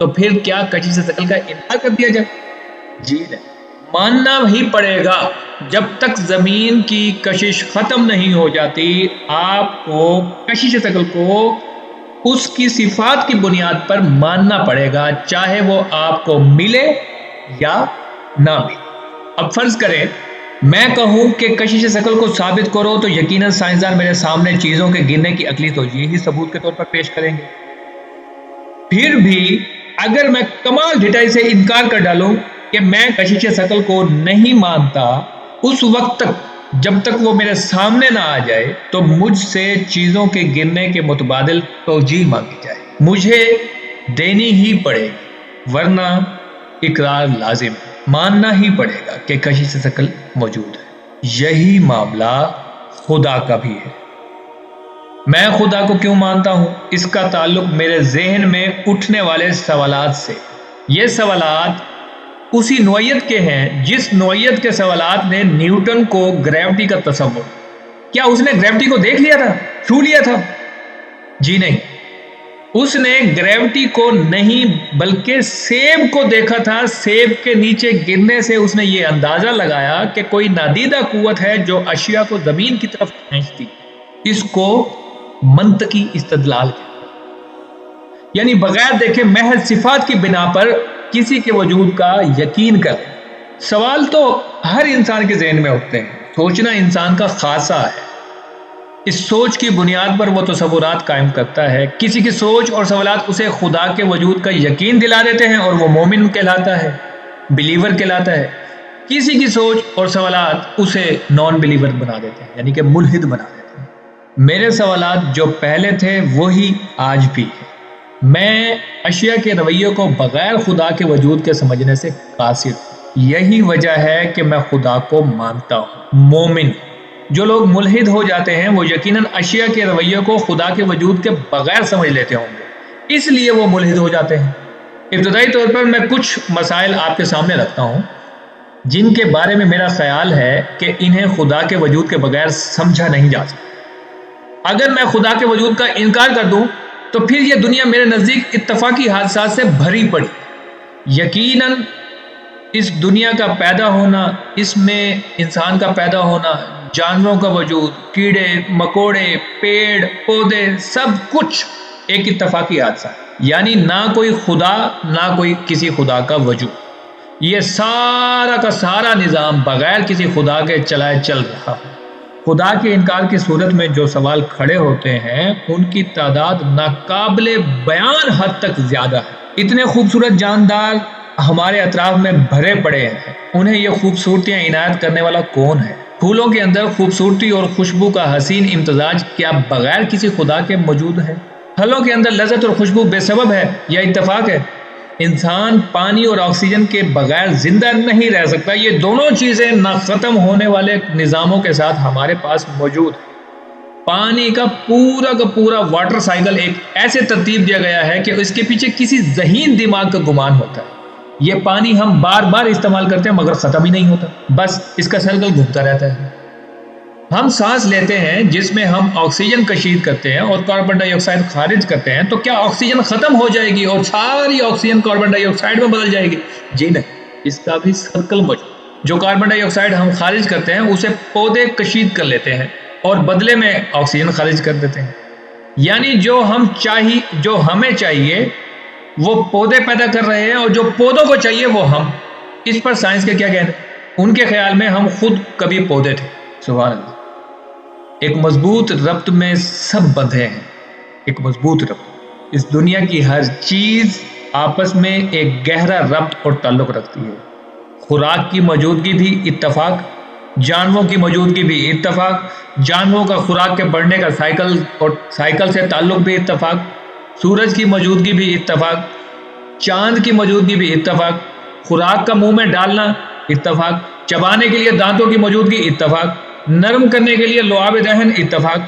تو پھر کیا کشش ثقل کا انکار کر دیا جائے؟ جی نہیں، ماننا ہی پڑے گا۔ جب تک زمین کی کشش ختم نہیں ہو جاتی آپ کو کشش ثقل کو اس کی صفات کی بنیاد پر ماننا پڑے گا، چاہے وہ آپ کو ملے یا نہ ملے۔ اب فرض کریں میں کہوں کہ کشش ثقل کو ثابت کرو تو یقیناً سائنسدان میرے سامنے چیزوں کے گرنے کی عقلی توجیہ ہی ثبوت کے طور پر پیش کریں گے۔ پھر بھی اگر میں کمال ڈٹائی سے انکار کر ڈالوں کہ میں کشش ثقل کو نہیں مانتا، اس وقت تک جب تک وہ میرے سامنے نہ آ جائے تو مجھ سے چیزوں کے گرنے کے متبادل توجیہ مانگی جائے، مجھے دینی ہی پڑے گی، ورنہ اقرار لازم ہے، ماننا ہی پڑے گا کہ کشش ثقل موجود ہے۔ یہی معاملہ خدا کا بھی ہے۔ میں خدا کو کیوں مانتا ہوں؟ اس کا تعلق میرے ذہن میں اٹھنے والے سوالات سے۔ یہ سوالات اسی نوعیت کے ہیں جس نوعیت کے سوالات نے نیوٹن کو گریوٹی کا تصور۔ کیا اس نے گریوٹی کو دیکھ لیا تھا، چھو لیا تھا؟ جی نہیں، اس نے گریوٹی کو نہیں بلکہ سیب کو دیکھا تھا۔ سیب کے نیچے گرنے سے اس نے یہ اندازہ لگایا کہ کوئی نادیدہ قوت ہے جو اشیاء کو زمین کی طرف کھینچتی۔ اس کو منطقی استدلال کہتے، یعنی بغیر دیکھے محض صفات کی بنا پر کسی کے وجود کا یقین کریں۔ سوال تو ہر انسان کے ذہن میں اٹھتے ہیں، سوچنا انسان کا خاصہ ہے۔ اس سوچ کی بنیاد پر وہ تصورات قائم کرتا ہے۔ کسی کی سوچ اور سوالات اسے خدا کے وجود کا یقین دلا دیتے ہیں اور وہ مومن کہلاتا ہے، بلیور کہلاتا ہے۔ کسی کی سوچ اور سوالات اسے نان بلیور بنا دیتے ہیں، یعنی کہ ملحد بنا دیتے ہیں۔ میرے سوالات جو پہلے تھے وہی آج بھی ہے۔ میں اشیاء کے رویے کو بغیر خدا کے وجود کے سمجھنے سے قاصر ہوں۔ یہی وجہ ہے کہ میں خدا کو مانتا ہوں، مومن۔ جو لوگ ملحد ہو جاتے ہیں وہ یقیناً اشیاء کے رویے کو خدا کے وجود کے بغیر سمجھ لیتے ہوں گے، اس لیے وہ ملحد ہو جاتے ہیں۔ ابتدائی طور پر میں کچھ مسائل آپ کے سامنے رکھتا ہوں جن کے بارے میں میرا خیال ہے کہ انہیں خدا کے وجود کے بغیر سمجھا نہیں جا سکتا۔ اگر میں خدا کے وجود کا انکار کر دوں تو پھر یہ دنیا میرے نزدیک اتفاقی حادثات سے بھری پڑی۔ یقیناً اس دنیا کا پیدا ہونا، اس میں انسان کا پیدا ہونا، جانوروں کا وجود، کیڑے مکوڑے، پیڑ پودے، سب کچھ ایک اتفاقی حادثہ ہے، یعنی نہ کوئی خدا نہ کوئی کسی خدا کا وجود۔ یہ سارا کا سارا نظام بغیر کسی خدا کے چلائے چل رہا ہے۔ خدا کے انکار کی صورت میں جو سوال کھڑے ہوتے ہیں ان کی تعداد ناقابل بیان حد تک زیادہ ہے۔ اتنے خوبصورت جاندار ہمارے اطراف میں بھرے پڑے ہیں، انہیں یہ خوبصورتیاں عنایت کرنے والا کون ہے؟ پھولوں کے اندر خوبصورتی اور خوشبو کا حسین امتزاج کیا بغیر کسی خدا کے موجود ہے؟ پھلوں کے اندر لذت اور خوشبو بے سبب ہے یا اتفاق ہے؟ انسان پانی اور آکسیجن کے بغیر زندہ نہیں رہ سکتا۔ یہ دونوں چیزیں نہ ختم ہونے والے نظاموں کے ساتھ ہمارے پاس موجود ہیں۔ پانی کا پورا واٹر سائیکل ایک ایسے ترتیب دیا گیا ہے کہ اس کے پیچھے کسی ذہین دماغ کا گمان ہوتا ہے۔ یہ پانی ہم بار بار استعمال کرتے ہیں مگر ختم ہی نہیں ہوتا، بس اس کا سائیکل گھومتا رہتا ہے۔ ہم سانس لیتے ہیں جس میں ہم آکسیجن کشید کرتے ہیں اور کاربن ڈائی آکسائڈ خارج کرتے ہیں، تو کیا آکسیجن ختم ہو جائے گی اور ساری آکسیجن کاربن ڈائی آکسائڈ میں بدل جائے گی؟ جی نہیں، اس کا بھی سرکل موجود۔ جو کاربن ڈائی آکسائڈ ہم خارج کرتے ہیں اسے پودے کشید کر لیتے ہیں اور بدلے میں آکسیجن خارج کر دیتے ہیں، یعنی جو ہمیں چاہیے وہ پودے پیدا کر رہے ہیں اور جو پودوں کو چاہیے وہ ہم۔ اس پر سائنس کے کیا کہنے؟ ان کے خیال میں ہم خود کبھی پودے تھے۔ سبحان اللہ۔ ایک مضبوط ربط میں سب بندھے ہیں، ایک مضبوط ربط۔ اس دنیا کی ہر چیز آپس میں ایک گہرا ربط اور تعلق رکھتی ہے۔ خوراک کی موجودگی بھی اتفاق، جانوروں کی موجودگی بھی اتفاق، جانوروں کا خوراک کے بڑھنے کا سائیکل سے تعلق بھی اتفاق، سورج کی موجودگی بھی اتفاق، چاند کی موجودگی بھی اتفاق، خوراک کا منہ میں ڈالنا اتفاق، چبانے کے لیے دانتوں کی موجودگی اتفاق، نرم کرنے کے لیے لعاب دہن اتفاق،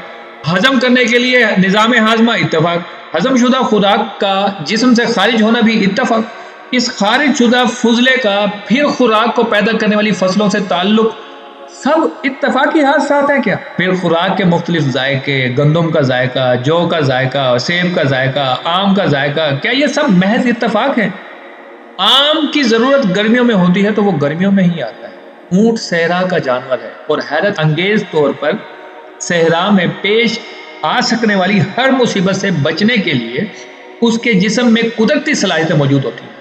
ہضم کرنے کے لیے نظام ہاضمہ اتفاق، ہضم شدہ خوراک کا جسم سے خارج ہونا بھی اتفاق، اس خارج شدہ فضلے کا پھر خوراک کو پیدا کرنے والی فصلوں سے تعلق سب اتفاقی حادثات ہیں کیا؟ پھر خوراک کے مختلف ذائقے، گندم کا ذائقہ، جو کا ذائقہ، سیب کا ذائقہ، آم کا ذائقہ، کیا یہ سب محض اتفاق ہیں؟ آم کی ضرورت گرمیوں میں ہوتی ہے تو وہ گرمیوں میں ہی آتا ہے۔ اونٹ صحرا کا جانور ہے اور حیرت انگیز طور پر صحرا میں پیش آ سکنے والی ہر مصیبت سے بچنے کے لیے اس کے جسم میں قدرتی صلاحیتیں موجود ہوتی ہیں۔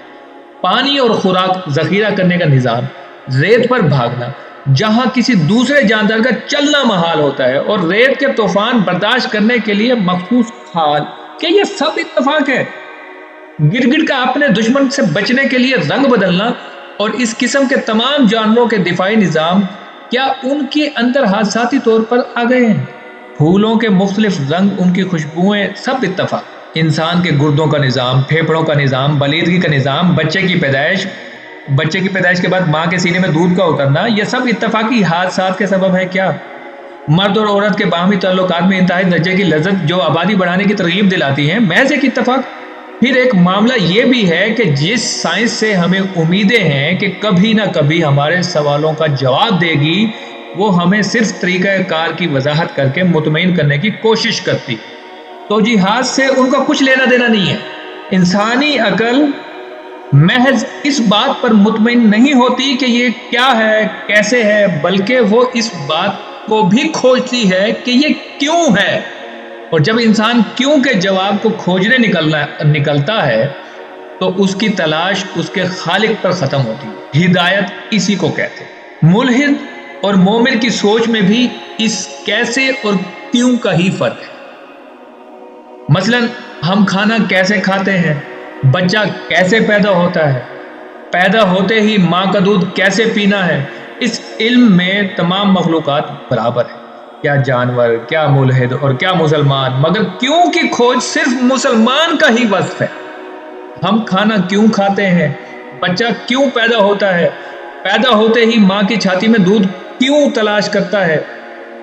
پانی اور خوراک ذخیرہ کرنے کا نظام، ریت پر بھاگنا جہاں کسی دوسرے جاندار کا چلنا محال ہوتا ہے، اور ریت کے طوفان برداشت کرنے کے لیے مخصوص کھال، کہ یہ سب اتفاق ہے۔ گرگٹ کا اپنے دشمن سے بچنے کے لیے رنگ بدلنا اور اس قسم کے تمام جانوروں کے دفاعی نظام کیا ان کے اندر حادثاتی طور پر آ گئے ہیں؟ پھولوں کے مختلف رنگ، ان کی خوشبوئیں، سب اتفاق۔ انسان کے گردوں کا نظام، پھیپھڑوں کا نظام، بلیدگی کا نظام، بچے کی پیدائش کے بعد ماں کے سینے میں دودھ کا اترنا، یہ سب اتفاقی حادثات کے سبب ہے کیا؟ مرد اور عورت کے باہمی تعلقات میں انتہائی درجے کی لذت جو آبادی بڑھانے کی ترغیب دلاتی ہیں، محض ایک اتفاق۔ پھر ایک معاملہ یہ بھی ہے کہ جس سائنس سے ہمیں امیدیں ہیں کہ کبھی نہ کبھی ہمارے سوالوں کا جواب دے گی، وہ ہمیں صرف طریقہ کار کی وضاحت کر کے مطمئن کرنے کی کوشش کرتی، توجیحات سے ان کا کچھ لینا دینا نہیں ہے۔ انسانی عقل محض اس بات پر مطمئن نہیں ہوتی کہ یہ کیا ہے، کیسے ہے، بلکہ وہ اس بات کو بھی کھوجتی ہے کہ یہ کیوں ہے۔ اور جب انسان کیوں کے جواب کو کھوجنے نکلتا ہے تو اس کی تلاش اس کے خالق پر ختم ہوتی ہے۔ ہدایت اسی کو کہتے ہیں۔ ملحد اور مومن کی سوچ میں بھی اس کیسے اور کیوں کا ہی فرق ہے۔ مثلا ہم کھانا کیسے کھاتے ہیں، بچہ کیسے پیدا ہوتا ہے، پیدا ہوتے ہی ماں کا دودھ کیسے پینا ہے، اس علم میں تمام مخلوقات برابر ہیں، کیا جانور، کیا ملحد اور کیا مسلمان، مگر کیوں کی کھوج صرف مسلمان کا ہی وصف ہے۔ ہم کھانا کیوں کھاتے ہیں، بچہ کیوں پیدا ہوتا ہے، پیدا ہوتے ہی ماں کی چھاتی میں دودھ کیوں تلاش کرتا ہے،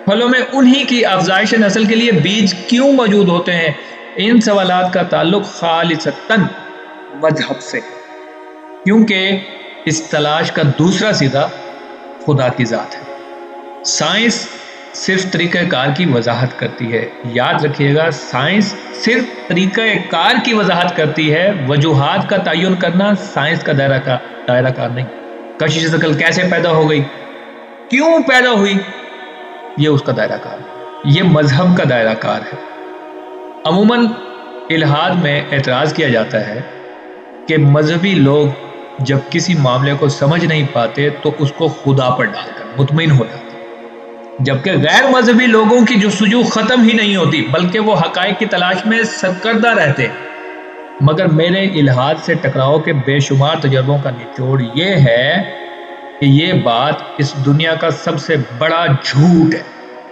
پھلوں میں انہی کی افزائش نسل کے لیے بیج کیوں موجود ہوتے ہیں، ان سوالات کا تعلق خالصتاً مذہب سے، کیونکہ اس تلاش کا دوسرا سیدھا خدا کی ذات ہے۔ سائنس صرف طریقہ کار کی وضاحت کرتی ہے، یاد رکھیے گا، سائنس صرف طریقہ کار کی وضاحت کرتی ہے، وجوہات کا تعین کرنا سائنس کا دائرہ کار نہیں۔ کشش عقل کیسے پیدا ہو گئی، کیوں پیدا ہوئی، یہ اس کا دائرہ کار ہے، یہ مذہب کا دائرہ کار ہے۔ عموماً الحاد میں اعتراض کیا جاتا ہے کہ مذہبی لوگ جب کسی معاملے کو سمجھ نہیں پاتے تو اس کو خدا پر ڈال کر مطمئن ہو جاتے ہیں، جبکہ غیر مذہبی لوگوں کی جستجو ختم ہی نہیں ہوتی بلکہ وہ حقائق کی تلاش میں سرگردہ رہتے ہیں۔ مگر میرے الحاد سے ٹکراؤ کے بے شمار تجربوں کا نچوڑ یہ ہے کہ یہ بات اس دنیا کا سب سے بڑا جھوٹ ہے،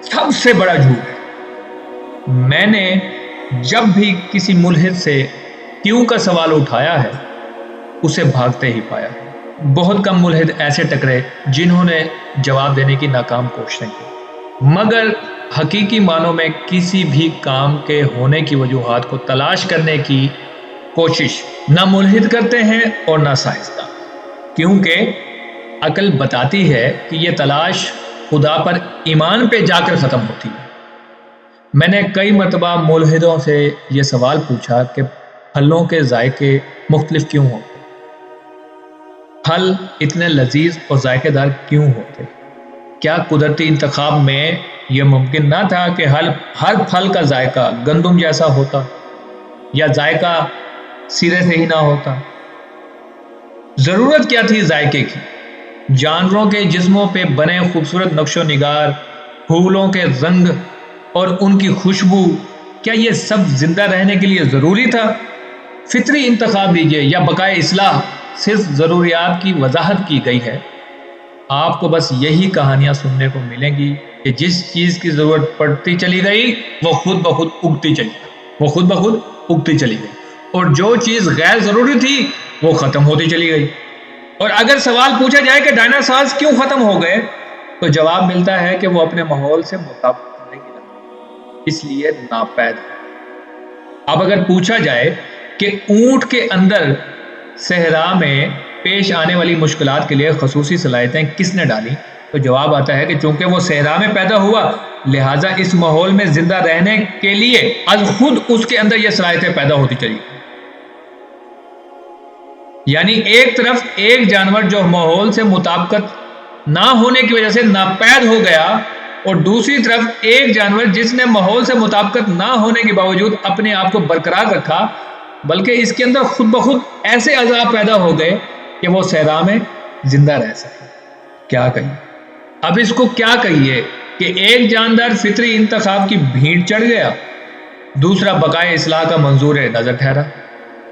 سب سے بڑا جھوٹ ہے۔ میں نے جب بھی کسی ملحد سے کیوں کا سوال اٹھایا ہے اسے بھاگتے ہی پایا ہے۔ بہت کم ملحد ایسے ٹکرے جنہوں نے جواب دینے کی ناکام کوششیں کی، مگر حقیقی معنوں میں کسی بھی کام کے ہونے کی وجوہات کو تلاش کرنے کی کوشش نہ ملحد کرتے ہیں اور نہ سائنسداں، کیونکہ عقل بتاتی ہے کہ یہ تلاش خدا پر ایمان پہ جا کر ختم ہوتی ہے۔ میں نے کئی مرتبہ ملحدوں سے یہ سوال پوچھا کہ پھلوں کے ذائقے مختلف کیوں ہوتے، پھل اتنے لذیذ اور ذائقے دار کیوں ہوتے، کیا قدرتی انتخاب میں یہ ممکن نہ تھا کہ ہر پھل کا ذائقہ گندم جیسا ہوتا یا ذائقہ سرے سے ہی نہ ہوتا؟ ضرورت کیا تھی ذائقے کی؟ جانوروں کے جسموں پہ بنے خوبصورت نقش و نگار، پھولوں کے رنگ اور ان کی خوشبو، کیا یہ سب زندہ رہنے کے لیے ضروری تھا؟ فطری انتخاب لیجئے یا بقائے اصلاح، صرف ضروریات کی وضاحت کی گئی ہے۔ آپ کو بس یہی کہانیاں سننے کو ملیں گی کہ جس چیز کی ضرورت پڑتی چلی گئی وہ خود بخود اگتی چلی گئی، اور جو چیز غیر ضروری تھی وہ ختم ہوتی چلی گئی۔ اور اگر سوال پوچھا جائے کہ ڈائناسورز کیوں ختم ہو گئے تو جواب ملتا ہے کہ وہ اپنے ماحول سے مطابقت نہیں رکھتے، اس لیے ناپید ہے۔ اب اگر پوچھا جائے کہ اونٹ کے اندر صحرا میں پیش آنے والی مشکلات کے لیے خصوصی صلاحیتیں کس نے ڈالی تو جواب آتا ہے کہ چونکہ وہ صحرا میں پیدا ہوا لہٰذا اس ماحول میں زندہ رہنے کے لیے از خود اس کے اندر یہ صلاحیتیں پیدا ہوتی چلی. یعنی ایک طرف ایک جانور جو ماحول سے مطابقت نہ ہونے کی وجہ سے ناپید ہو گیا اور دوسری طرف ایک جانور جس نے ماحول سے مطابقت نہ ہونے کے باوجود اپنے آپ کو برقرار رکھا بلکہ اس کے اندر خود بخود ایسے اعضاء پیدا ہو گئے کہ وہ صحرا میں زندہ رہ سکے. کیا کہیے اب اس کو کیا کہیے کہ ایک جاندار فطری انتخاب کی بھیڑ چڑھ گیا دوسرا بقائے اصلاح کا منظور نظر ٹھہرا.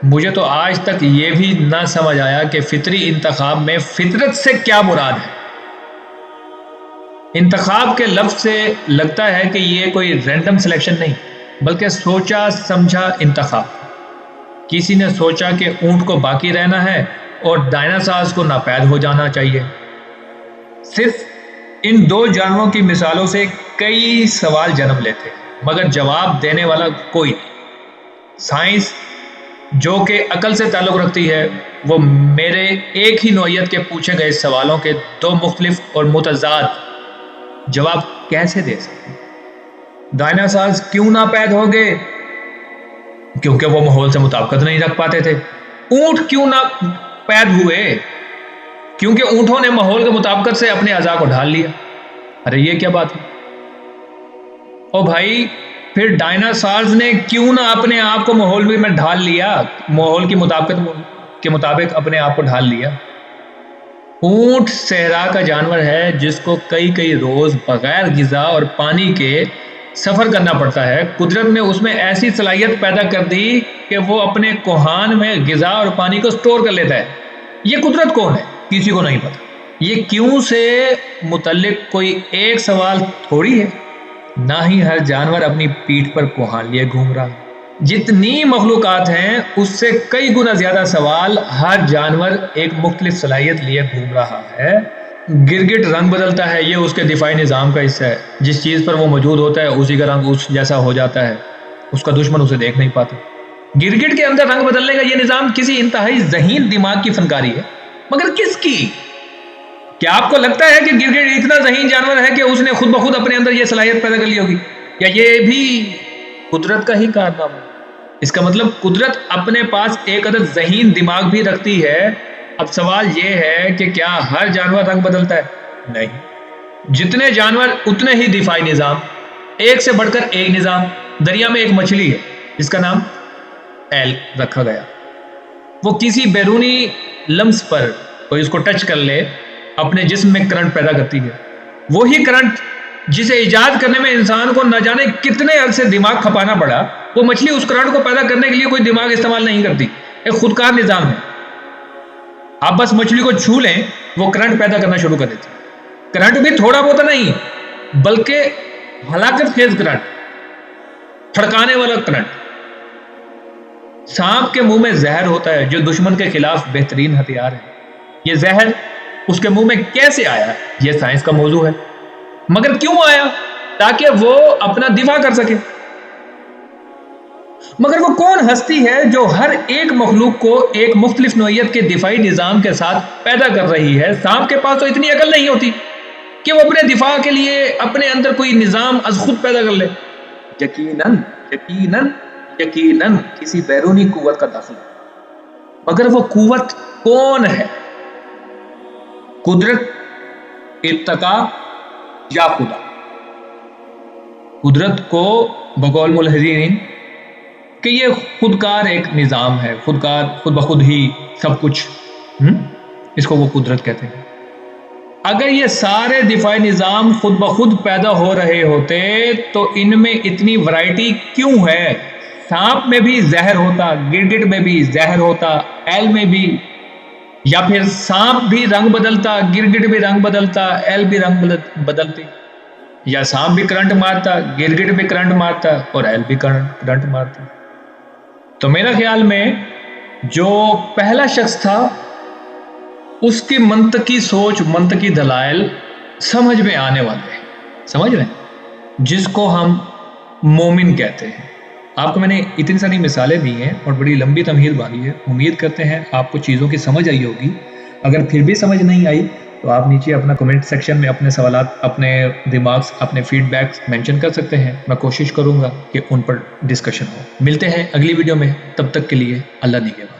مجھے تو آج تک یہ بھی نہ سمجھ آیا کہ فطری انتخاب میں فطرت سے کیا مراد ہے. انتخاب کے لفظ سے لگتا ہے کہ یہ کوئی رینڈم سلیکشن نہیں بلکہ سوچا سمجھا انتخاب. کسی نے سوچا کہ اونٹ کو باقی رہنا ہے اور ڈائناسورز کو ناپید ہو جانا چاہیے. صرف ان دو جانوروں کی مثالوں سے کئی سوال جنم لیتے مگر جواب دینے والا کوئی نہیں. سائنس جو کہ عقل سے تعلق رکھتی ہے وہ میرے ایک ہی نوعیت کے پوچھے گئے سوالوں کے دو مختلف اور متضاد جواب کیسے دے سکتے. ڈائناسورز کیوں ناپید ہو گئے؟ کیونکہ وہ ماحول سے مطابقت نہیں رکھ پاتے تھے. اونٹ کیوں ناپید ہوئے؟ کیونکہ اونٹوں نے ماحول کے مطابقت سے اپنے اعضاء کو ڈھال لیا. ارے یہ کیا بات ہے او بھائی. پھر ڈائناسورز نے کیوں نہ اپنے آپ کو ماحول میں ڈھال لیا ماحول کی مطابقت کے مطابق اپنے آپ کو ڈھال لیا. اونٹ صحرا کا جانور ہے جس کو کئی روز بغیر غذا اور پانی کے سفر کرنا پڑتا ہے. قدرت نے اس میں ایسی صلاحیت پیدا کر دی کہ وہ اپنے کوہان میں غذا اور پانی کو سٹور کر لیتا ہے. یہ قدرت کون ہے؟ کسی کو نہیں پتا. یہ کیوں سے متعلق کوئی ایک سوال تھوڑی ہے. نہ ہی ہر جانور اپنی پیٹھ پر کوہان لیے گھوم رہا. جتنی مخلوقات ہیں اس سے کئی گنا زیادہ سوال ہر جانور ایک مختلف صلاحیت لیے گھوم رہا ہے. گرگٹ رنگ بدلتا ہے یہ اس کے دفاعی نظام کا حصہ ہے. جس چیز پر وہ موجود ہوتا ہے اسی کا رنگ اس جیسا ہو جاتا ہے. اس کا دشمن اسے دیکھ نہیں پاتا. گرگٹ کے اندر رنگ بدلنے کا یہ نظام کسی انتہائی ذہین دماغ کی فنکاری ہے مگر کس کی؟ کیا آپ کو لگتا ہے کہ گرگٹ اتنا ذہین جانور ہے کہ اس نے خود بخود اپنے اندر یہ صلاحیت پیدا کر لی ہوگی یا یہ بھی قدرت کا ہی کارنامہ ہے؟ اس کا مطلب قدرت اپنے پاس ایک عدد ذہین دماغ بھی رکھتی ہے. اب سوال یہ ہے کہ کیا ہر جانور رنگ بدلتا ہے؟ نہیں. جتنے جانور اتنے ہی دفاعی نظام. ایک سے بڑھ کر ایک نظام. دریا میں ایک مچھلی ہے جس کا نام ایل رکھا گیا. وہ کسی بیرونی لمس پر کوئی اس کو ٹچ کر لے اپنے جسم میں کرنٹ پیدا کرتی ہے. وہی کرنٹ جسے ایجاد کرنے میں انسان کو نہ جانے کتنے عرصے دماغ کھپانا پڑا وہ مچھلی اس کرنٹ کو پیدا کرنے کے لیے کوئی دماغ استعمال نہیں کرتی. ایک خودکار نظام ہے. آپ بس مچھلی کو چھو لیں وہ کرنٹ پیدا کرنا شروع کر دیتی. کرنٹ بھی تھوڑا بہت نہیں بلکہ ہلاکت خیز کرنٹ, تھڑکانے والا کرنٹ. سانپ کے منہ میں زہر ہوتا ہے جو دشمن کے خلاف بہترین ہتھیار ہے. یہ زہر اس کے منہ میں کیسے آیا یہ سائنس کا موضوع ہے. مگر کیوں آیا؟ تاکہ وہ اپنا دفاع کر سکے. مگر وہ کون ہستی ہے جو ہر ایک مخلوق کو ایک مختلف نوعیت کے دفاعی نظام کے ساتھ پیدا کر رہی ہے؟ سانپ کے پاس تو اتنی عقل نہیں ہوتی کہ وہ اپنے دفاع کے لیے اپنے اندر کوئی نظام از خود پیدا کر لے. یقیناً یقیناً یقیناً کسی بیرونی قوت کا داخل ہے. مگر وہ قوت کون ہے؟ قدرت, ارتقا یا خدا؟ قدرت کو بقول ملحدین کہ یہ خودکار ایک نظام ہے, خودکار, خود بخود ہی سب کچھ, اس کو وہ قدرت کہتے ہیں. اگر یہ سارے دفاعی نظام خود بخود پیدا ہو رہے ہوتے تو ان میں اتنی ورائٹی کیوں ہے؟ سانپ میں بھی زہر ہوتا, گرگٹ میں بھی زہر ہوتا, ایل میں بھی, یا پھر سانپ بھی رنگ بدلتا, گرگٹ بھی رنگ بدلتا, ایل بھی رنگ بدلتی, یا سانپ بھی کرنٹ مارتا, گرگٹ بھی کرنٹ مارتا اور ایل بھی کرنٹ مارتا. تو میرا خیال میں جو پہلا شخص تھا اس کی منطقی سوچ, منطقی دلائل سمجھ میں آنے والے ہیں, سمجھ رہے ہیں, جس کو ہم مومن کہتے ہیں. آپ کو میں نے اتنی ساری مثالیں دی ہیں اور بڑی لمبی تمہید باندھی ہے. امید کرتے ہیں آپ کو چیزوں کی سمجھ آئی ہوگی. اگر پھر بھی سمجھ نہیں آئی تو آپ نیچے اپنا کمنٹ سیکشن میں اپنے سوالات، اپنے ریمارکس، اپنے فیڈ بیکس مینشن کر سکتے ہیں. میں کوشش کروں گا کہ ان پر ڈسکشن ہو. ملتے ہیں اگلی ویڈیو میں، تب تک کے لیے اللہ نگہبان.